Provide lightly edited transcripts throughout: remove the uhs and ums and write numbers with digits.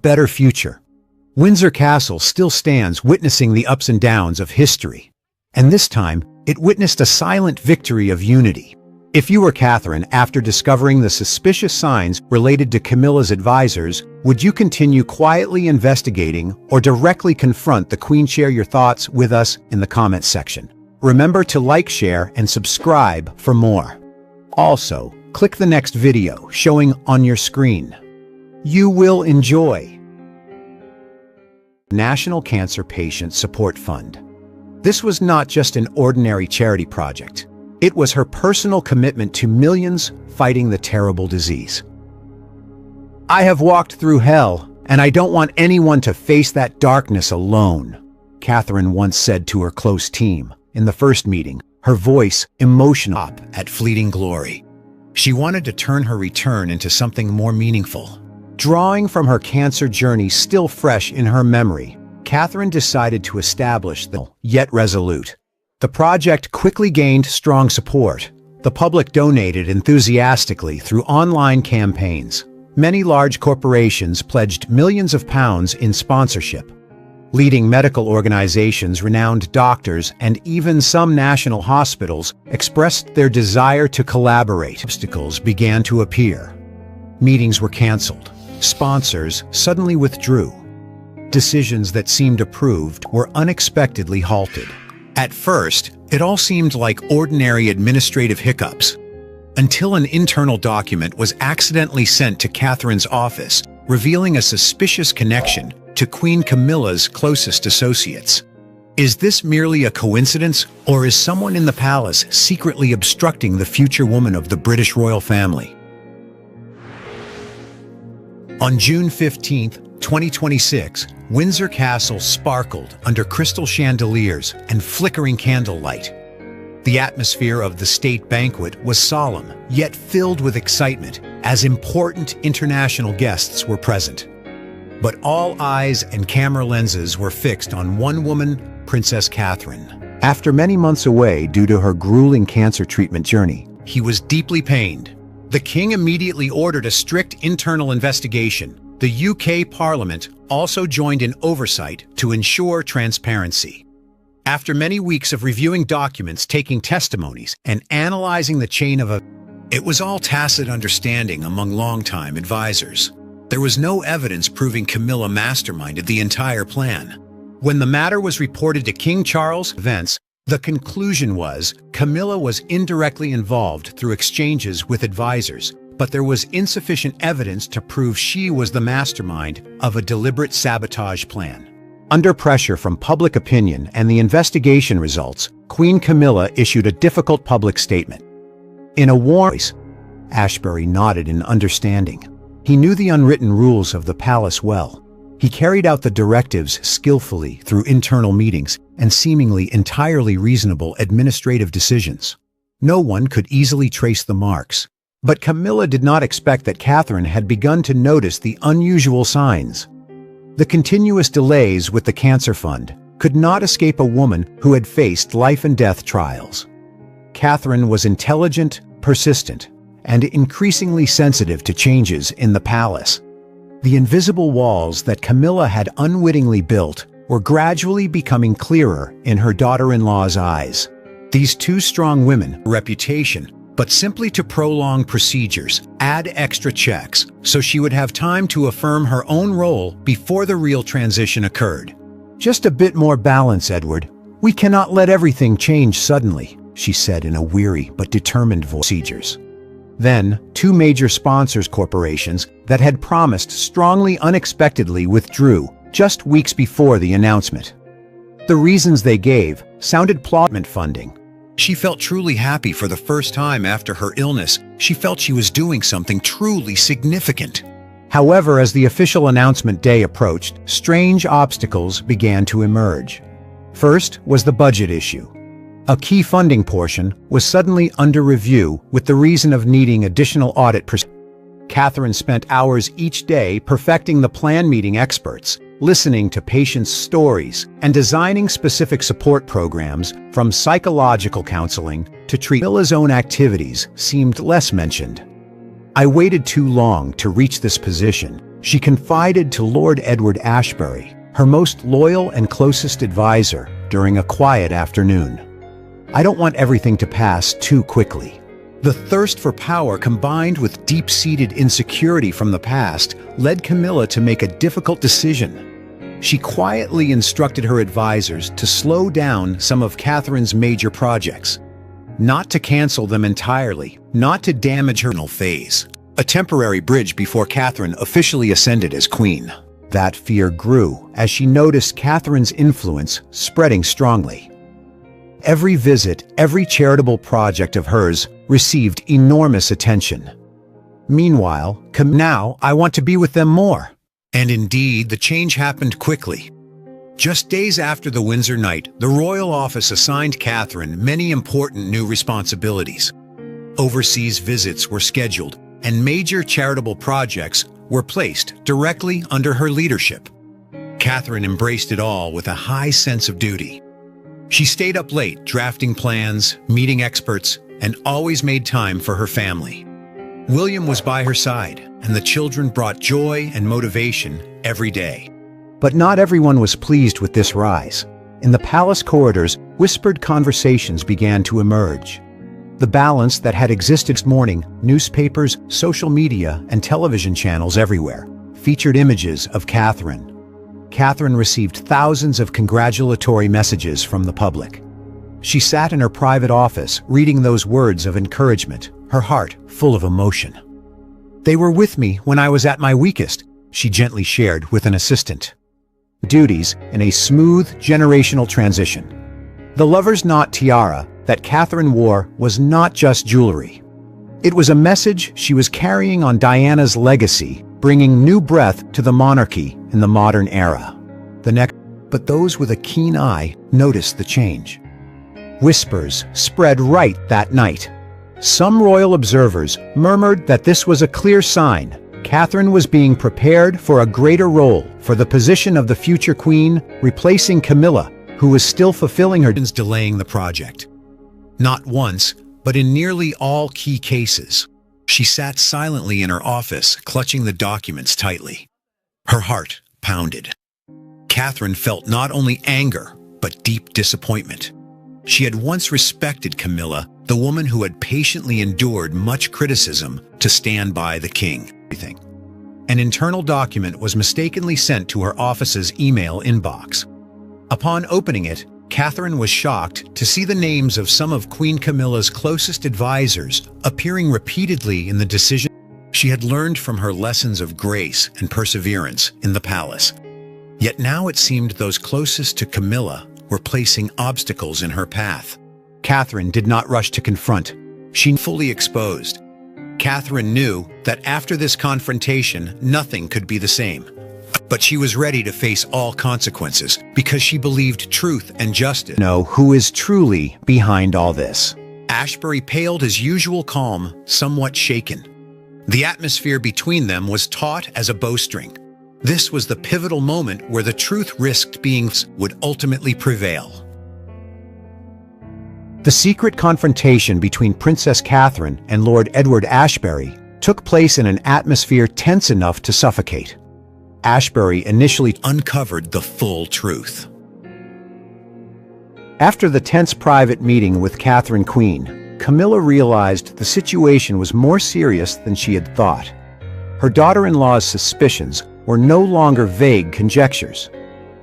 better future. Windsor Castle still stands witnessing the ups and downs of history. And this time, it witnessed a silent victory of unity. If you were Catherine after discovering the suspicious signs related to Camilla's advisors, would you continue quietly investigating or directly confront the Queen? Share your thoughts with us in the comments section. Remember to like, share, and subscribe for more. Also, click the next video showing on your screen. You will enjoy. National Cancer Patient Support Fund. This was not just an ordinary charity project. It was her personal commitment to millions fighting the terrible disease. "I have walked through hell, and I don't want anyone to face that darkness alone," Catherine once said to her close team in the first meeting, her voice emotional at fleeting glory. She wanted to turn her return into something more meaningful. Drawing from her cancer journey still fresh in her memory, Catherine decided to establish the yet resolute. The project quickly gained strong support. The public donated enthusiastically through online campaigns. Many large corporations pledged millions of pounds in sponsorship. Leading medical organizations, renowned doctors, and even some national hospitals expressed their desire to collaborate. Obstacles began to appear. Meetings were canceled. Sponsors suddenly withdrew. Decisions that seemed approved were unexpectedly halted. At first, it all seemed like ordinary administrative hiccups, until an internal document was accidentally sent to Catherine's office, revealing a suspicious connection to Queen Camilla's closest associates. Is this merely a coincidence, or is someone in the palace secretly obstructing the future woman of the British royal family? On June 15, 2026, Windsor Castle sparkled under crystal chandeliers and flickering candlelight. The atmosphere of the state banquet was solemn, yet filled with excitement, as important international guests were present. But all eyes and camera lenses were fixed on one woman, Princess Catherine. After many months away due to her grueling cancer treatment journey, he was deeply pained. The king immediately ordered a strict internal investigation. The UK Parliament also joined in oversight to ensure transparency. After many weeks of reviewing documents, taking testimonies, and analyzing the chain of events, it was all tacit understanding among longtime advisors. There was no evidence proving Camilla masterminded the entire plan. When the matter was reported to King Charles, the conclusion was Camilla was indirectly involved through exchanges with advisors, but there was insufficient evidence to prove she was the mastermind of a deliberate sabotage plan. Under pressure from public opinion and the investigation results, Queen Camilla issued a difficult public statement. In a warm voice, Ashbury nodded in understanding. He knew the unwritten rules of the palace well. He carried out the directives skillfully through internal meetings and seemingly entirely reasonable administrative decisions. No one could easily trace the marks. But Camilla did not expect that Catherine had begun to notice the unusual signs. The continuous delays with the cancer fund could not escape a woman who had faced life and death trials. Catherine was intelligent, persistent, and increasingly sensitive to changes in the palace. The invisible walls that Camilla had unwittingly built were gradually becoming clearer in her daughter-in-law's eyes. These two strong women, reputation, but simply to prolong procedures, add extra checks, so she would have time to affirm her own role before the real transition occurred. "Just a bit more balance, Edward. We cannot let everything change suddenly," she said in a weary but determined voice. Procedures. Then, two major sponsors corporations that had promised strongly unexpectedly withdrew just weeks before the announcement. The reasons they gave sounded plausible. Funding. She felt truly happy for the first time after her illness. She felt she was doing something truly significant. However, as the official announcement day approached, strange obstacles began to emerge. First was the budget issue. A key funding portion was suddenly under review with the reason of needing additional audit procedures. Catherine spent hours each day perfecting the plan, meeting experts, listening to patients' stories, and designing specific support programs from psychological counseling to treat. Camilla's own activities seemed less mentioned. "I waited too long to reach this position," She confided to Lord Edward Ashbury, her most loyal and closest advisor, during a quiet afternoon. "I don't want everything to pass too quickly." The thirst for power combined with deep-seated insecurity from the past led Camilla to make a difficult decision. She quietly instructed her advisors to slow down some of Catherine's major projects, not to cancel them entirely, not to damage her phase, a temporary bridge before Catherine officially ascended as queen. That fear grew as she noticed Catherine's influence spreading strongly. Every visit, every charitable project of hers received enormous attention. Meanwhile, now I want to be with them more. And indeed, the change happened quickly. Just days after the Windsor night, the royal office assigned Catherine many important new responsibilities. Overseas visits were scheduled, and major charitable projects were placed directly under her leadership. Catherine embraced it all with a high sense of duty. She stayed up late drafting plans, meeting experts, and always made time for her family. William was by her side, and the children brought joy and motivation every day. But not everyone was pleased with this rise. In the palace corridors, whispered conversations began to emerge. The balance that had existed this morning, newspapers, social media, and television channels everywhere, featured images of Catherine. Catherine received thousands of congratulatory messages from the public. She sat in her private office, reading those words of encouragement, her heart full of emotion. "They were with me when I was at my weakest," she gently shared with an assistant. Duties in a smooth generational transition. The lover's knot tiara that Catherine wore was not just jewelry. It was a message she was carrying on Diana's legacy, bringing new breath to the monarchy in the modern era. But those with a keen eye noticed the change. Whispers spread right that night. Some royal observers murmured that this was a clear sign Catherine was being prepared for a greater role for the position of the future queen, replacing Camilla, who was still fulfilling her delaying the project. Not once, but in nearly all key cases, she sat silently in her office, clutching the documents tightly. Her heart pounded. Catherine felt not only anger, but deep disappointment. She had once respected Camilla, the woman who had patiently endured much criticism to stand by the king. An internal document was mistakenly sent to her office's email inbox. Upon opening it, Catherine was shocked to see the names of some of Queen Camilla's closest advisors appearing repeatedly in the decision. She had learned from her lessons of grace and perseverance in the palace. Yet now it seemed those closest to Camilla were placing obstacles in her path. Catherine did not rush to confront. She fully exposed. Catherine knew that after this confrontation, nothing could be the same. But she was ready to face all consequences because she believed truth and justice. Know who is truly behind all this. Ashbury paled his usual calm, somewhat shaken. The atmosphere between them was taut as a bowstring. This was the pivotal moment where the truth risked being would ultimately prevail. The secret confrontation between Princess Catherine and Lord Edward Ashbury took place in an atmosphere tense enough to suffocate. Ashbury initially uncovered the full truth. After the tense private meeting with Catherine Queen, Camilla realized the situation was more serious than she had thought. Her daughter-in-law's suspicions were no longer vague conjectures.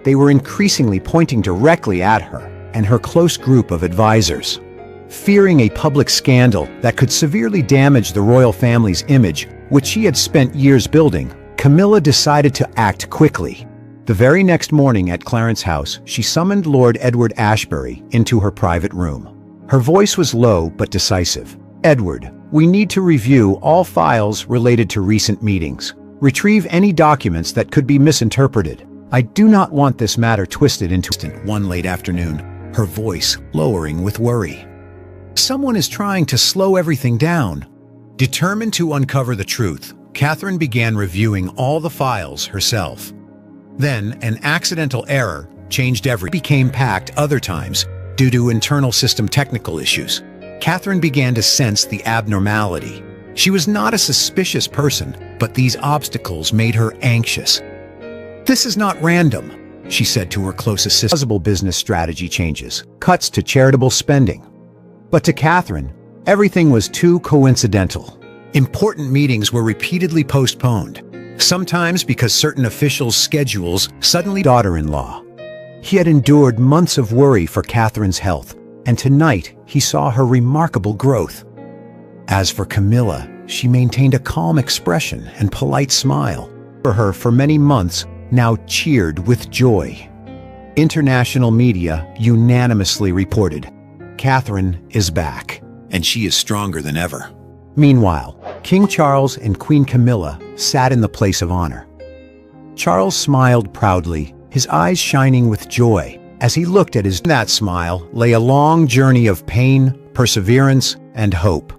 They were increasingly pointing directly at her and her close group of advisors. Fearing a public scandal that could severely damage the royal family's image, which she had spent years building, Camilla decided to act quickly. The very next morning at Clarence House, she summoned Lord Edward Ashbury into her private room. Her voice was low but decisive. "Edward, we need to review all files related to recent meetings. Retrieve any documents that could be misinterpreted. I do not want this matter twisted into one late afternoon, her voice lowering with worry. Someone is trying to slow everything down." Determined to uncover the truth, Catherine began reviewing all the files herself. Then, an accidental error changed everything. Became packed other times due to internal system technical issues. Catherine began to sense the abnormality. She was not a suspicious person, but these obstacles made her anxious. "This is not random," she said to her close assistant. Plausible business strategy changes, cuts to charitable spending. But to Catherine, everything was too coincidental. Important meetings were repeatedly postponed, sometimes because certain officials' schedules suddenly. Daughter-in-law. He had endured months of worry for Catherine's health, and tonight he saw her remarkable growth. As for Camilla, she maintained a calm expression and polite smile. For her for many months, now cheered with joy. International media unanimously reported, "Catherine is back, and she is stronger than ever." Meanwhile, King Charles and Queen Camilla sat in the place of honor. Charles smiled proudly, his eyes shining with joy, as he looked at his. In that smile lay a long journey of pain, perseverance, and hope.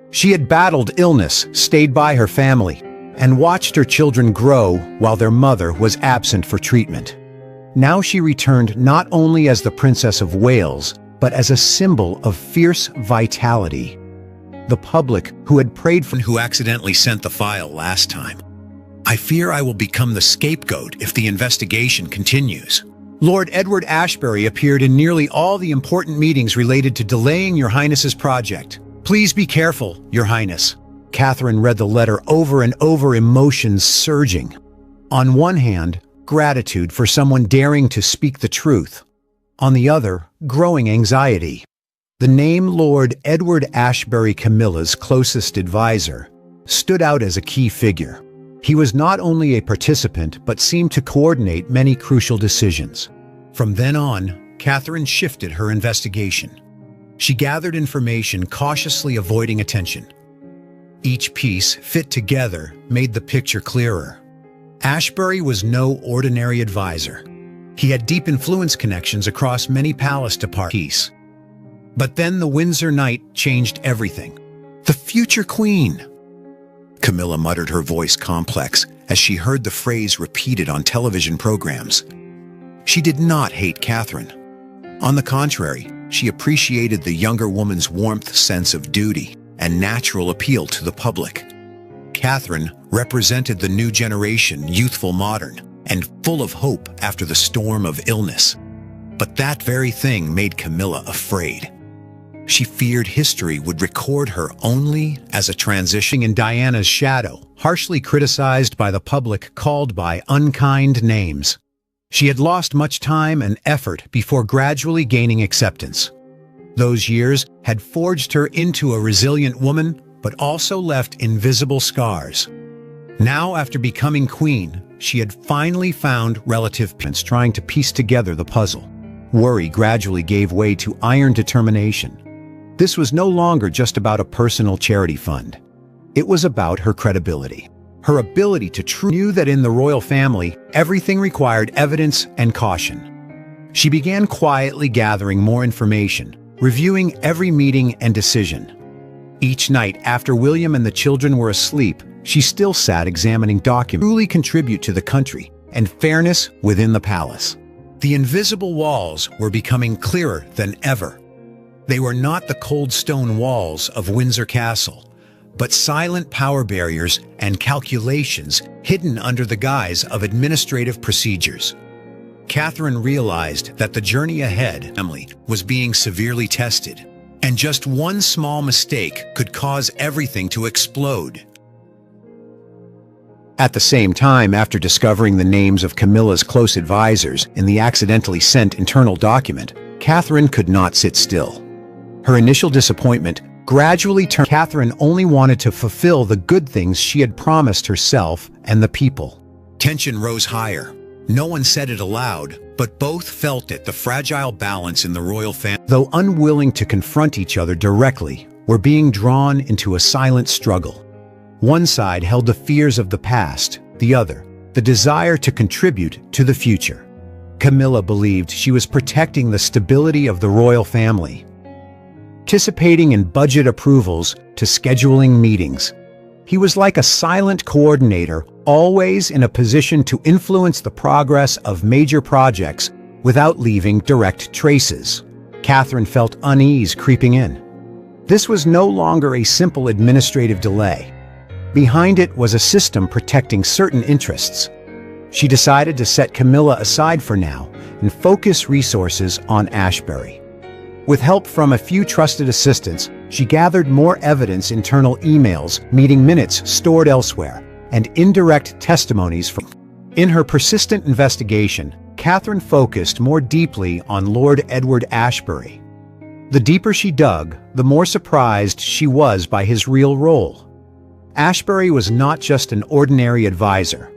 She had battled illness, stayed by her family, and watched her children grow while their mother was absent for treatment. Now she returned not only as the Princess of Wales, but as a symbol of fierce vitality. The public, who had prayed for who accidentally sent the file last time. "I fear I will become the scapegoat if the investigation continues." Lord Edward Ashbury appeared in nearly all the important meetings related to delaying Your Highness's project. "Please be careful, Your Highness." Catherine read the letter over and over, emotions surging. On one hand, gratitude for someone daring to speak the truth. On the other, growing anxiety. The name Lord Edward Ashbury, Camilla's closest advisor, stood out as a key figure. He was not only a participant, but seemed to coordinate many crucial decisions. From then on, Catherine shifted her investigation. She gathered information, cautiously avoiding attention. Each piece, fit together, made the picture clearer. Ashbury was no ordinary advisor. He had deep influence connections across many palace departments. But then the Windsor night changed everything. "The future queen!" Camilla muttered, her voice complex, as she heard the phrase repeated on television programs. She did not hate Catherine. On the contrary, she appreciated the younger woman's warmth, sense of duty, and natural appeal to the public. Catherine represented the new generation, youthful, modern, and full of hope after the storm of illness. But that very thing made Camilla afraid. She feared history would record her only as a transition in Diana's shadow, harshly criticized by the public, called by unkind names. She had lost much time and effort before gradually gaining acceptance. Those years had forged her into a resilient woman, but also left invisible scars. Now, after becoming queen, she had finally found relative peace, trying to piece together the puzzle. Worry gradually gave way to iron determination. This was no longer just about a personal charity fund. It was about her credibility, her ability to knew that in the royal family, everything required evidence and caution. She began quietly gathering more information, reviewing every meeting and decision. Each night, after William and the children were asleep, she still sat examining documents truly contribute to the country and fairness within the palace. The invisible walls were becoming clearer than ever. They were not the cold stone walls of Windsor Castle, but silent power barriers and calculations hidden under the guise of administrative procedures. Catherine realized that the journey ahead was being severely tested, and just one small mistake could cause everything to explode. At the same time, after discovering the names of Camilla's close advisors in the accidentally sent internal document, Catherine could not sit still. Her initial disappointment gradually turned. Catherine only wanted to fulfill the good things she had promised herself and the people. Tension rose higher. No one said it aloud, but both felt it, the fragile balance in the royal family. Though unwilling to confront each other directly, were being drawn into a silent struggle. One side held the fears of the past, the other, the desire to contribute to the future. Camilla believed she was protecting the stability of the royal family, participating in budget approvals to scheduling meetings. He was like a silent coordinator, always in a position to influence the progress of major projects without leaving direct traces. Catherine felt unease creeping in. This was no longer a simple administrative delay. Behind it was a system protecting certain interests. She decided to set Camilla aside for now and focus resources on Ashbury. With help from a few trusted assistants, she gathered more evidence: internal emails, meeting minutes stored elsewhere, and indirect testimonies from. In her persistent investigation, Catherine focused more deeply on Lord Edward Ashbury. The deeper she dug, the more surprised she was by his real role. Ashbury was not just an ordinary advisor.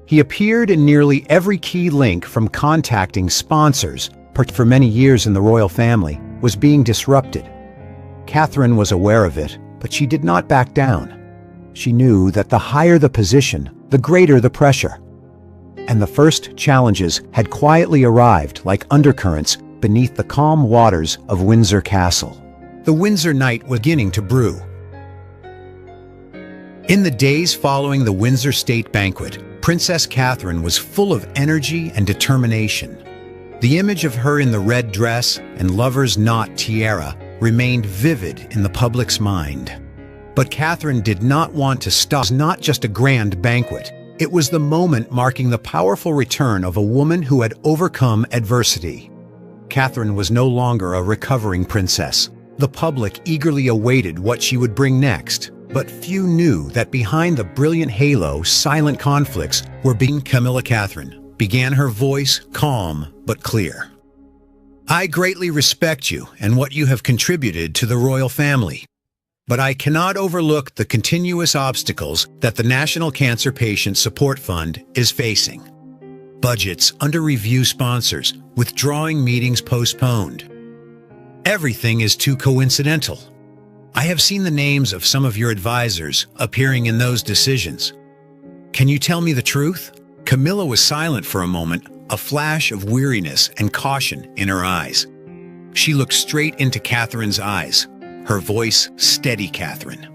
He appeared in nearly every key link, from contacting sponsors for many years in the royal family was being disrupted. Catherine was aware of it, but she did not back down. She knew that the higher the position, the greater the pressure. And the first challenges had quietly arrived like undercurrents beneath the calm waters of Windsor Castle. The Windsor night was beginning to brew. In the days following the Windsor State banquet, Princess Catherine was full of energy and determination. The image of her in the red dress and lover's knot tiara remained vivid in the public's mind. But Catherine did not want to stop. It was not just a grand banquet. It was the moment marking the powerful return of a woman who had overcome adversity. Catherine was no longer a recovering princess. The public eagerly awaited what she would bring next. But few knew that behind the brilliant halo, silent conflicts were being. Camilla Catherine began, her voice calm but clear. I greatly respect you and what you have contributed to the royal family. But I cannot overlook the continuous obstacles that the National Cancer Patient Support Fund is facing. Budgets under review, sponsors withdrawing, meetings postponed. Everything is too coincidental. I have seen the names of some of your advisors appearing in those decisions. Can you tell me the truth? Camilla was silent for a moment, a flash of weariness and caution in her eyes. She looked straight into Catherine's eyes, her voice steady. Catherine,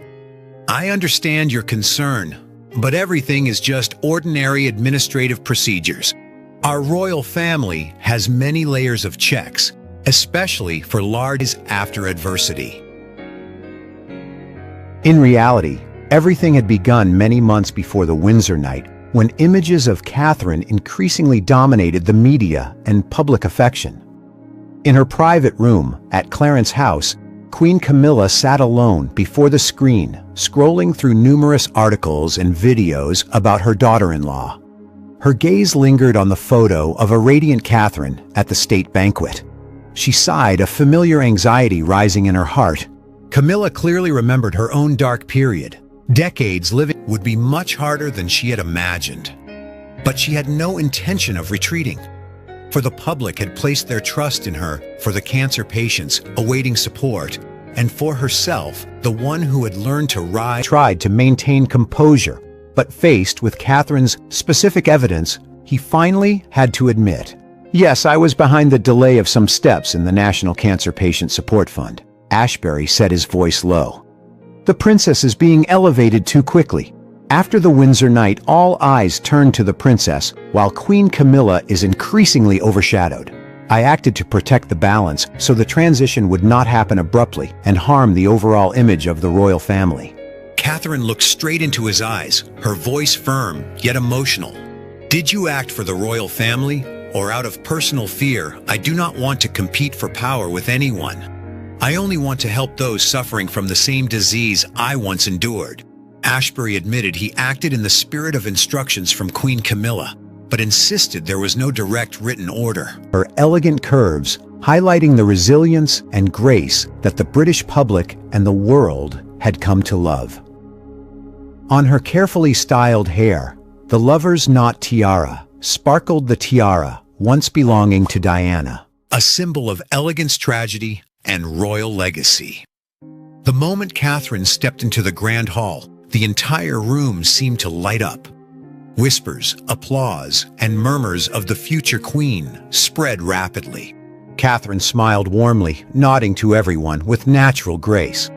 I understand your concern, but everything is just ordinary administrative procedures. Our royal family has many layers of checks, especially for large after adversity. In reality, everything had begun many months before the Windsor night, when images of Catherine increasingly dominated the media and public affection. In her private room at Clarence House, Queen Camilla sat alone before the screen, scrolling through numerous articles and videos about her daughter-in-law. Her gaze lingered on the photo of a radiant Catherine at the state banquet. She sighed, a familiar anxiety rising in her heart. Camilla clearly remembered her own dark period. Decades living would be much harder than she had imagined. But she had no intention of retreating. For the public had placed their trust in her, for the cancer patients awaiting support, and for herself, the one who had learned to rise. Tried to maintain composure, but faced with Catherine's specific evidence, he finally had to admit, yes, I was behind the delay of some steps in the National Cancer Patient Support Fund. Ashbury said, his voice low. The princess is being elevated too quickly. After the Windsor night, all eyes turned to the princess, while Queen Camilla is increasingly overshadowed. I acted to protect the balance so the transition would not happen abruptly and harm the overall image of the royal family. Catherine looked straight into his eyes, her voice firm yet emotional. Did you act for the royal family, or out of personal fear? I do not want to compete for power with anyone. I only want to help those suffering from the same disease I once endured. Ashbury admitted he acted in the spirit of instructions from Queen Camilla, but insisted there was no direct written order. Her elegant curves, highlighting the resilience and grace that the British public and the world had come to love. On her carefully styled hair, the lover's knot tiara sparkled, the tiara once belonging to Diana, a symbol of elegance, tragedy, and royal legacy. The moment Catherine stepped into the grand hall, the entire room seemed to light up. Whispers, applause, and murmurs of the future queen spread rapidly. Catherine smiled warmly, nodding to everyone with natural grace.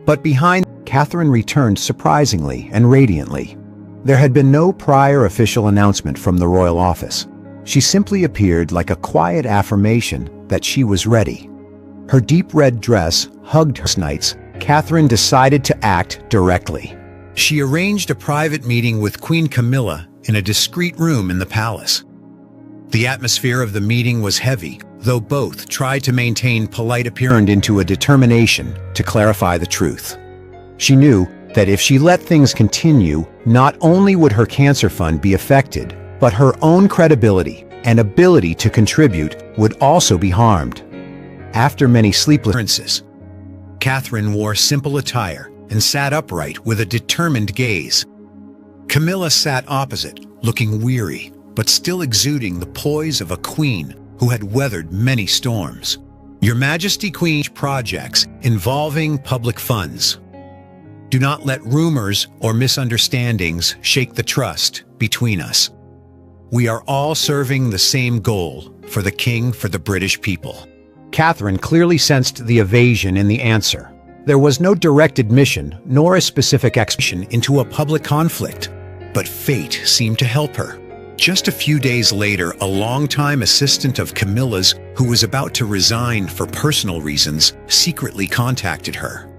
But behind, Catherine returned surprisingly and radiantly. There had been no prior official announcement from the royal office. She simply appeared like a quiet affirmation that she was ready. Her deep red dress hugged her nights. Catherine decided to act directly. She arranged a private meeting with Queen Camilla in a discreet room in the palace. The atmosphere of the meeting was heavy, though both tried to maintain polite appearance into a determination to clarify the truth. She knew that if she let things continue, not only would her cancer fund be affected, but her own credibility and ability to contribute would also be harmed. After many sleepless nights, Catherine wore simple attire and sat upright with a determined gaze. Camilla sat opposite, looking weary, but still exuding the poise of a queen who had weathered many storms. Your Majesty, Queen, projects involving public funds. Do not let rumors or misunderstandings shake the trust between us. We are all serving the same goal for the king, for the British people. Catherine clearly sensed the evasion in the answer. There was no direct admission nor a specific explanation into a public conflict, but fate seemed to help her. Just a few days later, a longtime assistant of Camilla's, who was about to resign for personal reasons, secretly contacted her.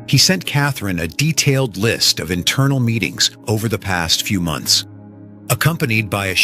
He sent Catherine a detailed list of internal meetings over the past few months, accompanied by a